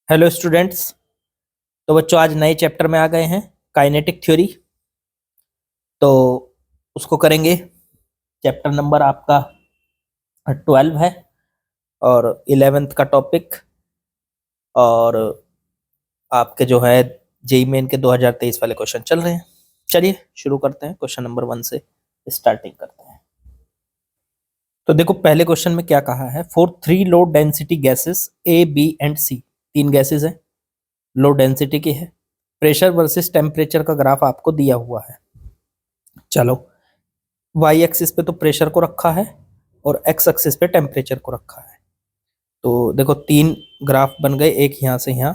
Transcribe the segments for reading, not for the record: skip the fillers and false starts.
Hello students. तो बच्चों आज नए चैप्टर में आ गए हैं काइनेटिक थ्योरी। तो उसको करेंगे। चैप्टर नंबर आपका 12 है और 11th का टॉपिक। और आपके जो है जेई मेन के 2023 वाले क्वेश्चन चल रहे हैं। चलिए शुरू करते हैं, क्वेश्चन नंबर 1 से स्टार्टिंग करते हैं। तो देखो पहले क्वेश्चन में क्या कहा है, for 3 low density gases A B and C. 3 gases हैं, लो डेंसिटी की है, प्रेशर वर्सेस टेम्परेचर का ग्राफ आपको दिया हुआ है। चलो वाई एक्सिस पे तो प्रेशर को रखा है और एक्स एक्सिस पे टेम्परेचर को रखा है। तो देखो 3 ग्राफ बन गए, एक यहाँ से यहाँ,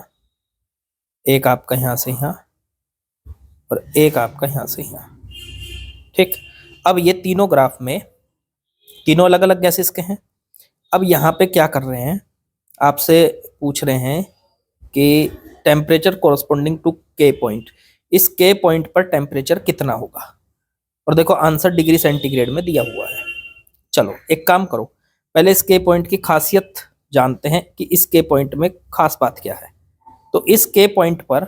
एक आपका यहाँ से यहाँ और एक आपका यहाँ से यहाँ। ठीक, अब ये तीनों ग्राफ में तीनों अलग अलग गैसेस के हैं। अब यहाँ पे क्या कर रहे हैं, आपसे पूछ रहे हैं कि टेम्परेचर कोरस्पोंडिंग टू के पॉइंट, इस के पॉइंट पर टेम्परेचर कितना होगा। और देखो आंसर डिग्री सेंटीग्रेड में दिया हुआ है। चलो एक काम करो, पहले इस के पॉइंट की खासियत जानते हैं कि इस के पॉइंट में खास बात क्या है। तो इस के पॉइंट पर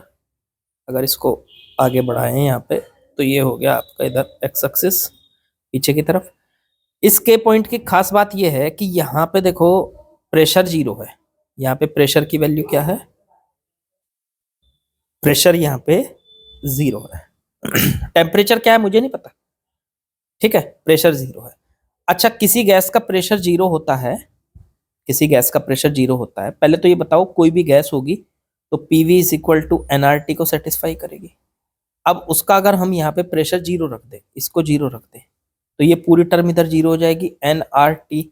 अगर इसको आगे बढ़ाएं यहाँ पे, तो ये हो गया आपका इधर एक्स एक्सिस पीछे की तरफ। इस के पॉइंट की खास बात ये है कि यहाँ पे देखो प्रेशर 0 है। यहाँ पे प्रेशर की वैल्यू क्या है, प्रेशर यहाँ पे 0 है। टेम्परेचर क्या है मुझे नहीं पता, ठीक है, प्रेशर 0 है। अच्छा, किसी गैस का प्रेशर 0 होता है, किसी गैस का प्रेशर 0 होता है, पहले तो ये बताओ कोई भी गैस होगी तो PV is equal to NRT को सेटिस्फाई करेगी। अब उसका अगर हम यहाँ पे प्रेशर 0 रख दे, इसको 0 रख दे, तो ये पूरी टर्म इधर 0 हो जाएगी। एनआरटी,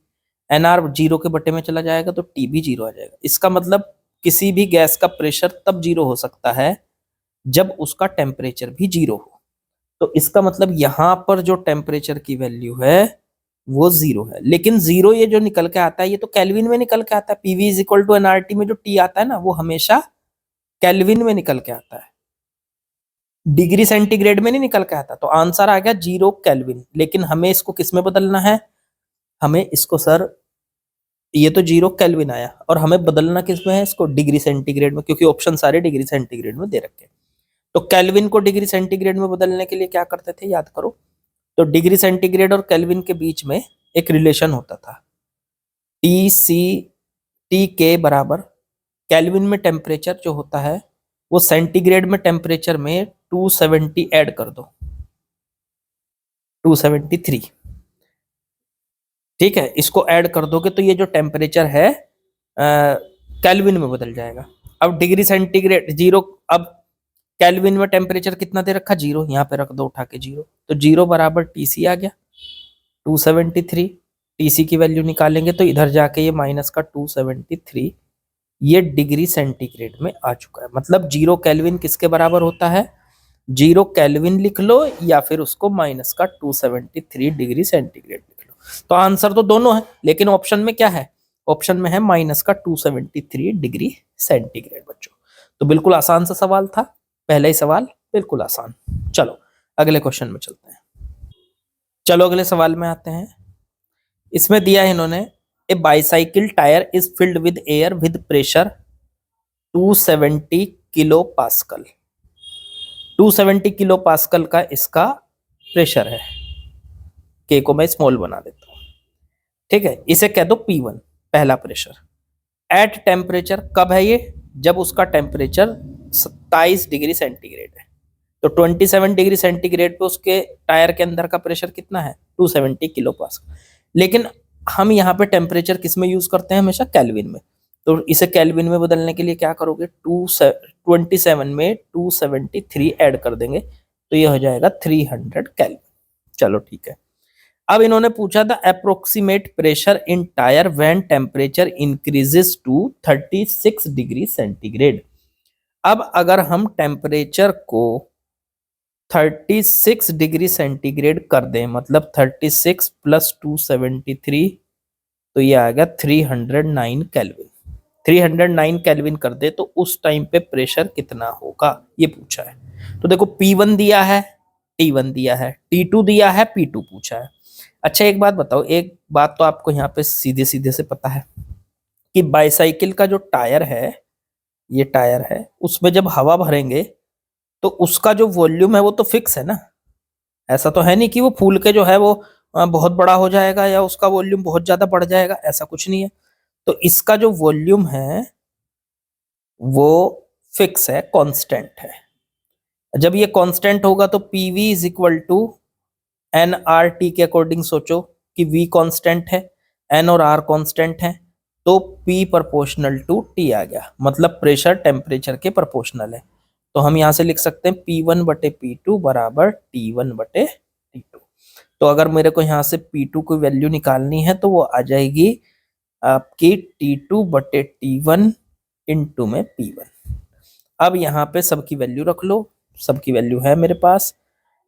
एनआर 0 के बटे में चला जाएगा तो टी भी 0 आ जाएगा। इसका मतलब किसी भी गैस का प्रेशर तब 0 हो सकता है जब उसका टेम्परेचर भी 0 हो। तो इसका मतलब यहाँ पर जो टेम्परेचर की वैल्यू है वो 0 है। लेकिन 0 ये जो निकल के आता है ये तो केल्विन में निकल के आता है। PV is equal to NRT में जो टी आता है ना, वो हमेशा केल्विन में निकल के आता है, डिग्री सेंटीग्रेड में नहीं निकल के आता। तो आंसर आ गया 0 केल्विन। लेकिन हमें इसको किस में बदलना है, हमें इसको सर, ये तो 0 केल्विन आया और हमें बदलना किस में है, इसको डिग्री सेंटीग्रेड में, क्योंकि ऑप्शन सारे डिग्री सेंटीग्रेड में दे रखे हैं। तो केल्विन को डिग्री सेंटीग्रेड में बदलने के लिए क्या करते थे, याद करो। तो डिग्री सेंटीग्रेड और केल्विन के बीच में एक रिलेशन होता था, टी सी टी के बराबर केल्विन में टेम्परेचर जो होता है वो सेंटीग्रेड में टेम्परेचर में 270 ऐड कर दो, 273। ठीक है, इसको ऐड कर दोगे तो ये जो टेम्परेचर है केल्विन में बदल जाएगा। अब डिग्री सेंटीग्रेड 0, अब केल्विन में टेम्परेचर कितना दे रखा, 0, यहाँ पे रख दो उठा के 0, तो 0 बराबर टीसी आ गया 273। टीसी की वैल्यू निकालेंगे तो इधर जाके ये माइनस का 273, ये डिग्री सेंटीग्रेड में आ चुका है। मतलब 0 केल्विन किसके बराबर होता है, 0 केल्विन लिख लो या फिर उसको माइनस का 273 डिग्री सेंटीग्रेड लिख लो। तो आंसर तो दोनों है, लेकिन ऑप्शन में क्या है, ऑप्शन में है माइनस का 273 डिग्री सेंटीग्रेड बच्चों। तो बिल्कुल आसान सा सवाल था, पहला ही सवाल बिल्कुल आसान। चलो अगले क्वेश्चन में चलते हैं। चलो अगले सवाल में आते हैं। इसमें दिया है इन्होंने, a bicycle tyre is filled with air with pressure 270 kilo pascal. 270 kilo pascal का इसका प्रेशर है, के को मैं स्मॉल बना देता हूं। ठीक है, इसे कह दो P1 पहला प्रेशर। एट टेम्परेचर कब है ये, जब उसका टेम्परेचर 27 डिग्री सेंटीग्रेड है। तो 27 डिग्री सेंटीग्रेड पे उसके टायर के अंदर का प्रेशर कितना है, 270 किलो पास्कल। लेकिन हम यहाँ पे टेम्परेचर किस में यूज करते हैं, हमेशा केल्विन में। तो इसे केल्विन में बदलने के लिए क्या करोगे, 27 में 273 ऐड कर देंगे तो ये हो जाएगा 300 केल्विन। चलो ठीक है। अब इन्होंने पूछा था approximate pressure in tyre when temperature increases to 36 degree centigrade. अब अगर हम टेम्परेचर को 36 डिग्री सेंटीग्रेड कर दें, मतलब 36 प्लस 273, तो ये आ गया 309 केल्विन। 309 केल्विन कर दे तो उस टाइम पे प्रेशर कितना होगा, ये पूछा है। तो देखो P1 दिया है, T1 दिया है, T2 दिया है, P2 पूछा है। अच्छा एक बात बताओ, एक बात तो आपको यहाँ पे सीधे सीधे से पता है कि बाईसाइकिल का जो टायर है ये टायर है, उसमें जब हवा भरेंगे तो उसका जो वॉल्यूम है वो तो फिक्स है ना। ऐसा तो है नहीं कि वो फूल के जो है वो बहुत बड़ा हो जाएगा या उसका वॉल्यूम बहुत ज्यादा बढ़ जाएगा, ऐसा कुछ नहीं है। तो इसका जो वॉल्यूम है वो फिक्स है, कांस्टेंट है। जब ये कांस्टेंट होगा तो PV is equal to n R T के अकॉर्डिंग सोचो कि वी कांस्टेंट है, एन और आर कांस्टेंट है, तो पी प्रोपोर्शनल टू टी आ गया, मतलब प्रेशर टेम्परेचर के प्रोपोर्शनल है। तो हम यहां से लिख सकते हैं P1 बटे P2 बराबर T1 बटे T2। तो अगर मेरे को यहाँ से P2 की वैल्यू निकालनी है तो वो आ जाएगी आपकी T2 बटे T1 इंटू में P1। अब यहाँ पे सबकी वैल्यू रख लो, सबकी वैल्यू है मेरे पास।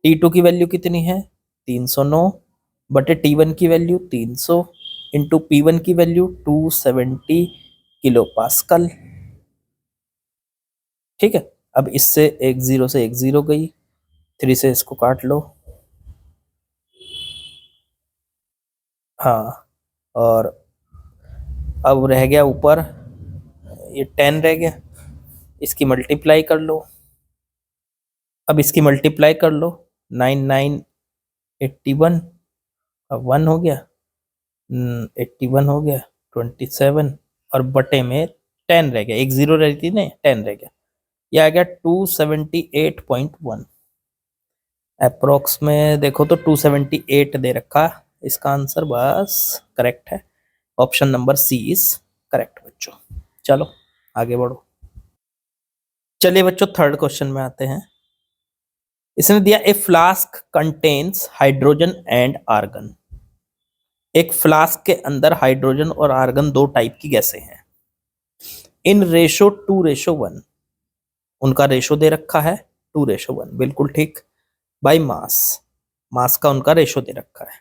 T2 की वैल्यू कितनी है 309 बटे T1 की वैल्यू 300 इंटू P1 की वैल्यू 270 किलो पास्कल। ठीक है, अब इससे एक जीरो से एक जीरो गई, 3 से इसको काट लो। हाँ, और अब रह गया ऊपर ये 10 रह गया, इसकी मल्टीप्लाई कर लो। अब इसकी मल्टीप्लाई कर लो, 9981, अब 1 हो गया, 81 हो गया, 27 और बटे में 10 रह गया, एक जीरो रहती ना, 10 रह गया, ये आ गया 278.1। अप्रोक्स में देखो तो 278 दे रखा, इसका आंसर बस करेक्ट है, option number C is correct बच्चों। चलो आगे बढ़ो। चलिए बच्चों थर्ड क्वेश्चन में आते हैं। इसने दिया a flask contains hydrogen and argon. एक फ्लास्क के अंदर हाइड्रोजन और आर्गन दो टाइप की गैसें हैं, इन रेशो 2:1। उनका रेशो दे रखा है 2:1, बिल्कुल ठीक। बाय मास, मास का उनका रेशो दे रखा है,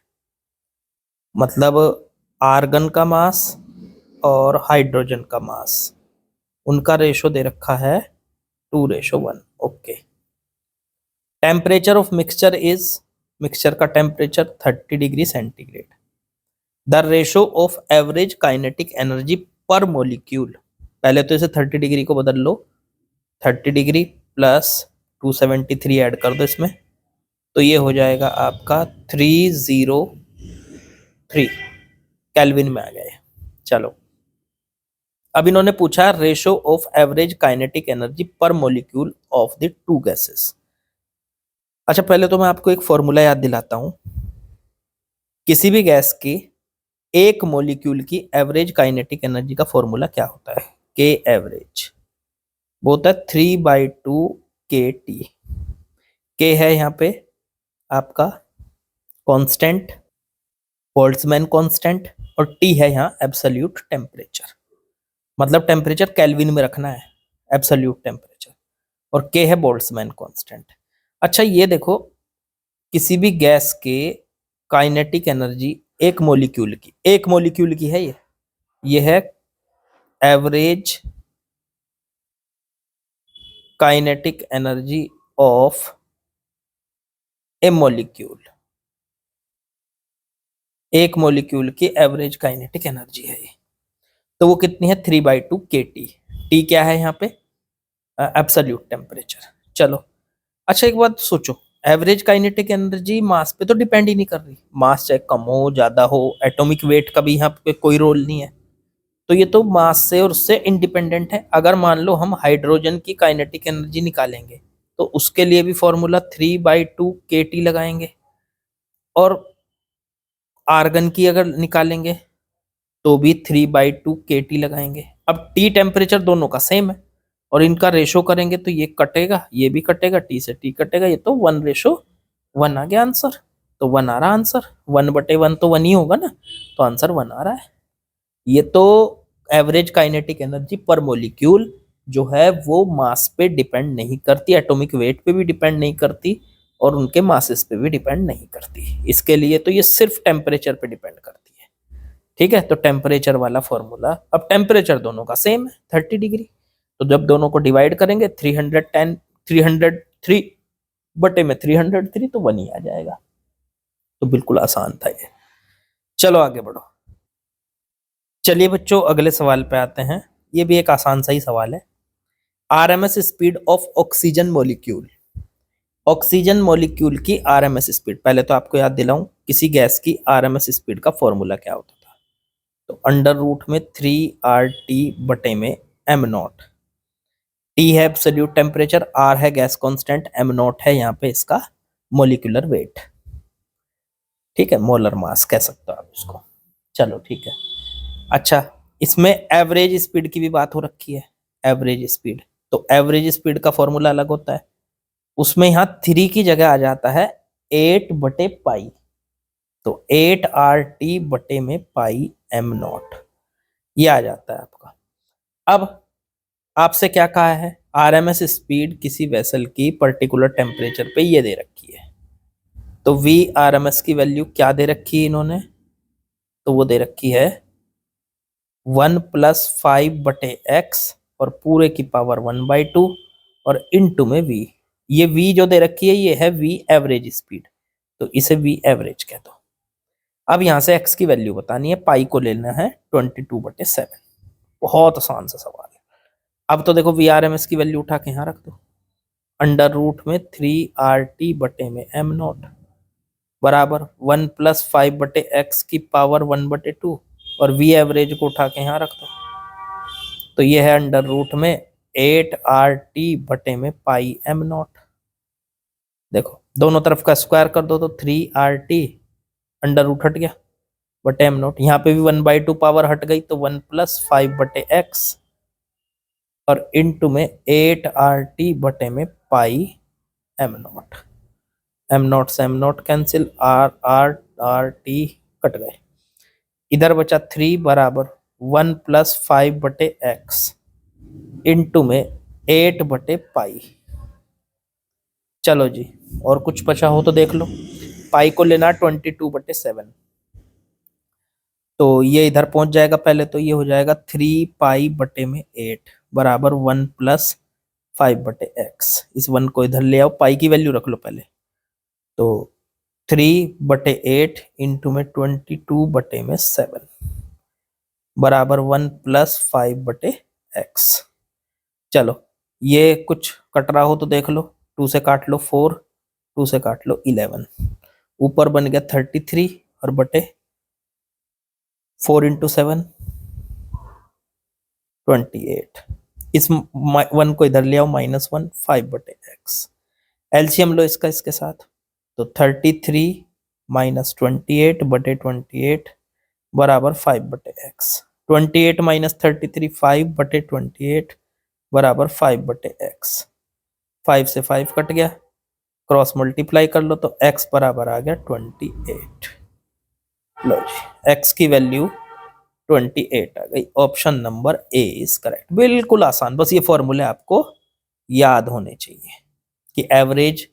मतलब आर्गन का मास और हाइड्रोजन का मास, उनका रेशो दे रखा है 2:1। Okay. Temperature of mixture is, mixture का temperature 30 degree centigrade. The ratio of average kinetic energy per molecule, पहले तो इसे 30 डिग्री को बदल लो, 30 डिग्री प्लस 273 ऐड कर दो इसमें, तो ये हो जाएगा आपका 303 केल्विन में आ गए। चलो अब इन्होंने पूछा ratio of average kinetic energy per molecule of the two gases. अच्छा पहले तो मैं आपको एक फॉर्मूला याद दिलाता हूं, किसी भी गैस की एक मोलिक्यूल की एवरेज काइनेटिक एनर्जी का फॉर्मूला क्या होता है, के एवरेज, वो होता है 3/2 के टी। के है यहाँ पे आपका कांस्टेंट, बोल्ट्जमैन कांस्टेंट, और टी है यहाँ एब्सोल्यूट टेम्परेचर, मतलब टेम्परेचर केल्विन में रखना है, एब्सोल्यूट टेम्परेचर, और के है बोल्ट्जमैन कांस्टेंट। अच्छा ये देखो, किसी भी गैस के काइनेटिक एनर्जी एक मॉलिक्यूल की है, ये है average kinetic energy of A molecule, एक मॉलिक्यूल की एवरेज काइनेटिक एनर्जी है ये, तो वो कितनी है 3/2 के टी। टी क्या है यहाँ पे एब्सोल्यूट टेम्परेचर। चलो अच्छा एक बात सोचो, एवरेज काइनेटिक एनर्जी मास पे तो डिपेंड ही नहीं कर रही, मास चाहे कम हो ज्यादा हो, एटॉमिक वेट का भी यहाँ पे कोई रोल नहीं है, तो ये तो मास से और उससे इंडिपेंडेंट है। अगर मान लो हम हाइड्रोजन की काइनेटिक एनर्जी निकालेंगे तो उसके लिए भी फॉर्मूला 3/2 के टी लगाएंगे, और आर्गन की अगर निकालेंगे तो भी 3/2 के टी लगाएंगे। अब टी टेम्परेचर दोनों का सेम है, और इनका रेशो करेंगे तो ये कटेगा, ये भी कटेगा, टी से टी कटेगा, ये तो 1:1 आ गया आंसर। तो 1 आ रहा आंसर, 1/1 तो 1 ही होगा ना, तो आंसर 1 आ रहा है। ये तो average kinetic energy per molecule जो है वो मास पे डिपेंड नहीं करती, एटॉमिक वेट पे भी डिपेंड नहीं करती, और उनके मासेस पे भी डिपेंड नहीं करती। इसके लिए तो ये सिर्फ टेम्परेचर पे डिपेंड करती है। ठीक है, तो टेम्परेचर वाला फॉर्मूला, अब टेम्परेचर दोनों का सेम है 30 डिग्री, तो जब दोनों को डिवाइड करेंगे 310 303 बटे में 303, तो 1 ही आ जाएगा। तो बिल्कुल आसान था ये। चलो आगे बढ़ो। चलिए बच्चों अगले सवाल पे आते हैं, ये भी एक आसान सा ही सवाल है। RMS speed of oxygen molecule, oxygen molecule की आरएमएस स्पीड, पहले तो आपको याद दिलाऊं किसी गैस की आरएमएस स्पीड का फॉर्मूला क्या होता था। तो अंडर रूट में 3RT बटे में एम नॉट, टी है एब्सोल्यूट टेम्परेचर, आर है गैस कांस्टेंट, एम नॉट है यहाँ पे इसका मोलिकुलर वेट, ठीक है, मोलर मास कह सकते हो आप इसको। चलो ठीक है। अच्छा, इसमें एवरेज स्पीड की भी बात हो रखी है, एवरेज स्पीड, तो एवरेज स्पीड का फॉर्मूला अलग होता है, उसमें यहाँ 3 की जगह आ जाता है 8 बटे पाई, तो 8RT बटे में पाई एम नॉट, ये आ जाता है आपका। अब आपसे क्या कहा है, आरएमएस स्पीड किसी वेसल की पर्टिकुलर टेम्परेचर पे ये दे रखी है, तो वी आरएमएस की वैल्यू क्या दे रखी है इन्होंने, तो वो दे रखी है 1+5 बटे एक्स और पूरे की पावर 1/2 और इनटू में वी, ये वी जो दे रखी है ये है वी एवरेज स्पीड, तो इसे वी एवरेज कह दो। अब यहां से एक्स की वैल्यू बतानी है, पाई को लेना है 22/7, बहुत आसान सा सवाल है। अब तो देखो वी आर एम एस की वैल्यू उठा के यहाँ रख दो, अंडर रूट में 3RT बटे में एम नॉट बराबर 1+5 बटे एक्स की पावर 1/2 और वी एवरेज को उठा के यहाँ रख दो, तो ये है अंडर रूट में 8RT बटे में पाई एम नॉट। देखो दोनों तरफ का स्क्वायर कर दो तो 3RT, अंडर रूट हट गया बटे एम नॉट, यहाँ पे भी 1/2 पावर हट गई तो 1+5 बटे एक्स और इनटू में 8RT बटे में पाई एम नॉट, एम नॉट से am not cancel, R T cut गए, इधर बचा 3 बराबर 1+5 बटे एक्स इनटू में 8 बटे पाई। चलो जी, और कुछ बचा हो तो देख लो, पाई को लेना 22/7, तो ये इधर पहुंच जाएगा, पहले तो ये हो जाएगा 3 पाई बटे में 8 बराबर 1+5 बटे एक्स, इस 1 को इधर ले आओ, पाई की वैल्यू रख लो पहले, तो 3/8 इंटू में 22/7 बराबर 1+5 बटे एक्स। चलो ये कुछ कट रहा हो तो देख लो, 2 से काट लो 4, 2 से काट लो 11, ऊपर बन गया 33 और बटे 4 × 7 28, इस 1 को इधर ले आओ -1 5 बटे एक्स, एलसीएम लो इसका इसके साथ, तो 33 - 28 बटे 28 बराबर 5 बटे एक्स, 28 - 33 5 बटे 28 बराबर 5 बटे एक्स, 5 से 5 कट गया, क्रॉस मल्टीप्लाई कर लो तो x बराबर आ गया 28। लो जी, x की वैल्यू 28 आ गई, option number A is correct, बिल्कुल आसान, बस ये फॉर्मूले आपको याद होने चाहिए कि एवरेज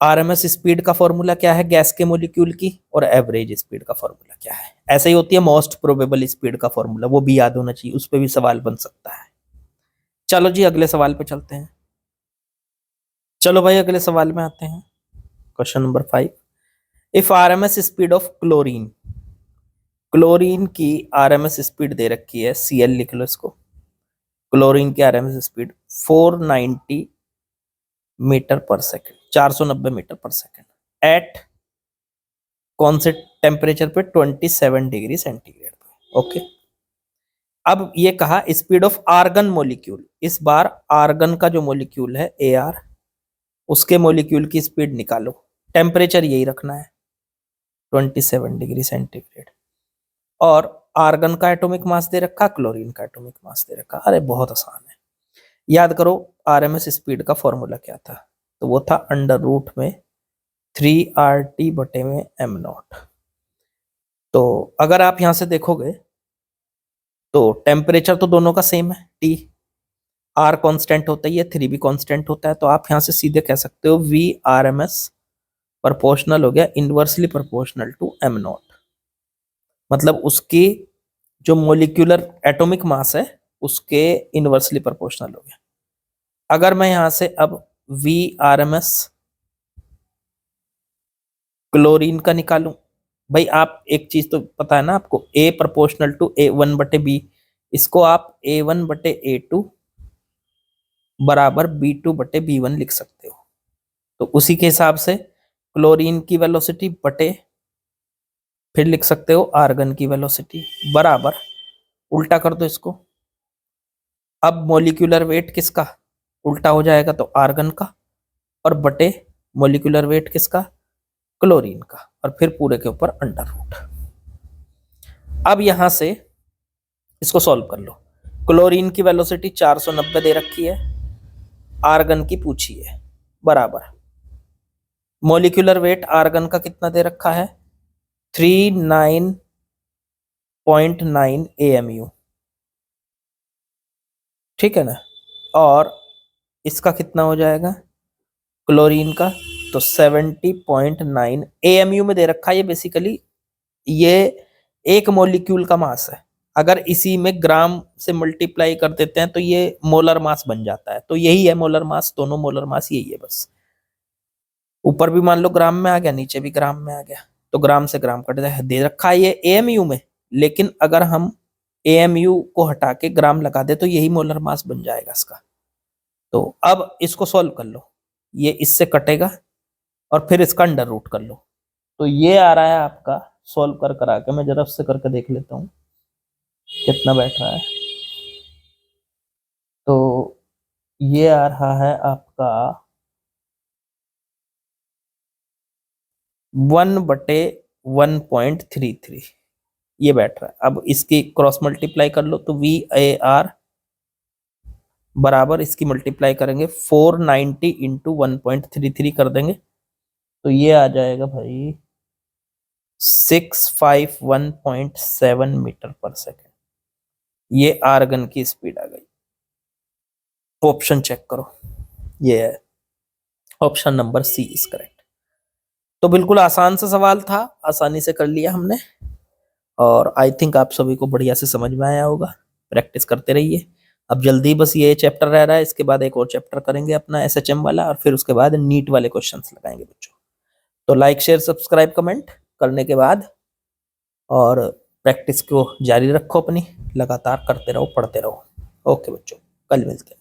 आरएमएस स्पीड का फॉर्मूला क्या है गैस के मॉलिक्यूल की और एवरेज स्पीड का फॉर्मूला क्या है, ऐसे ही होती है मोस्ट प्रोबेबल स्पीड का फॉर्मूला, वो भी याद होना चाहिए, उस पर भी सवाल बन सकता है। चलो जी अगले सवाल पे चलते हैं, चलो भाई अगले सवाल में आते हैं, question number 5, if RMS speed of chlorine, chlorine की आरएमएस स्पीड दे रखी है, Cl लिख लो इसको, क्लोरीन की आरएमएस स्पीड 490 मीटर पर सेकेंड, 490 मीटर पर सेकेंड, एट कौन से टेम्परेचर पे, 27 डिग्री सेंटीग्रेड पे, ओके। अब ये कहा स्पीड ऑफ आर्गन मॉलिक्यूल, इस बार आर्गन का जो मॉलिक्यूल है Ar, उसके मॉलिक्यूल की स्पीड निकालो, टेम्परेचर यही रखना है 27 डिग्री सेंटीग्रेड, और आर्गन का एटॉमिक मास दे रखा, क्लोरीन का एटॉमिक मास दे रखा, अरे बहुत आसान है, याद करो आरएमएस स्पीड का फॉर्मूला क्या था, तो वो था अंडर रूट में 3RT बटे में एम नॉट। तो अगर आप यहां से देखोगे तो टेम्परेचर तो दोनों का सेम है, T, R कांस्टेंट होता है, 3 भी कांस्टेंट होता है, तो आप यहां से सीधे कह सकते हो V r m s proportional हो गया inversely proportional to M naught, मतलब उसकी जो मोलिकुलर एटॉमिक मास है उसके इनवर्सली प्रोपोर्शनल हो गया। अगर मैं यहां से अब V r m s chlorine का निकालूं, भाई आप एक चीज तो पता है ना आपको, A प्रोपोर्शनल टू A1/B, इसको आप A1/A2 बराबर B2 बटे B1 लिख सकते हो। तो उसी के हिसाब से क्लोरीन की वेलोसिटी बटे फिर लिख सकते हो आर्गन की वेलोसिटी बराबर, उल्टा कर दो इसको। अब मॉलिक्यूलर वेट किसका उल्टा हो जाएगा, तो आर्गन का, और बटे मॉलिक्यूलर वेट किसका, क्लोरीन का, और फिर पूरे के ऊपर अंडर रूट। अब यहां से इसको सॉल्व कर लो। क्लोरीन की वेलोसिटी 490 दे रखी है, आर्गन की पूछी है, बराबर मॉलिक्यूलर वेट आर्गन का कितना दे रखा है 39.9 AMU, ठीक है ना। और इसका कितना हो जाएगा क्लोरीन का, तो 70.9 AMU में दे रखा है। ये बेसिकली ये एक मॉलिक्यूल का मास है, अगर इसी में ग्राम से मल्टीप्लाई कर देते हैं तो ये मोलर मास बन जाता है। तो यही है मोलर मास, दोनों मोलर मास यही है बस। ऊपर भी मान लो ग्राम में आ गया, नीचे भी ग्राम में आ गया, तो ग्राम से ग्राम कट दे रखा है ये एएमयू में। लेकिन अगर हम एएमयू को हटा के ग्राम लगा दे तो यही मोलर मास बन जाएगा इसका। तो अब इसको सॉल्व कर लो, ये इससे कटेगा और फिर इसका अंडर रूट कर लो। तो ये आ रहा है आपका, सॉल्व कर करा के मैं जरा उससे करके देख लेता हूँ कितना बैठ रहा है। तो ये आ रहा है आपका 1/1.33 ये बैठ रहा है। अब इसकी क्रॉस मल्टीप्लाई कर लो तो VAR बराबर इसकी मल्टीप्लाई करेंगे 490 इंटू 1.33 कर देंगे तो ये आ जाएगा भाई 651.7 मीटर पर सेकेंड। ये आर्गन की स्पीड आ गई। ऑप्शन चेक करो, ये है option number C is correct. तो बिल्कुल आसान सा सवाल था, आसानी से कर लिया हमने, और आई थिंक आप सभी को बढ़िया से समझ में आया होगा। प्रैक्टिस करते रहिए। अब जल्दी बस ये चैप्टर रह रहा है, इसके बाद एक और चैप्टर करेंगे अपना SHM वाला, और फिर उसके बाद नीट वाले क्वेश्चंस लगाएंगे बच्चों। तो लाइक शेयर सब्सक्राइब कमेंट करने के बाद और प्रैक्टिस को जारी रखो अपनी, लगातार करते रहो, पढ़ते रहो। ओके बच्चों, कल मिलते हैं।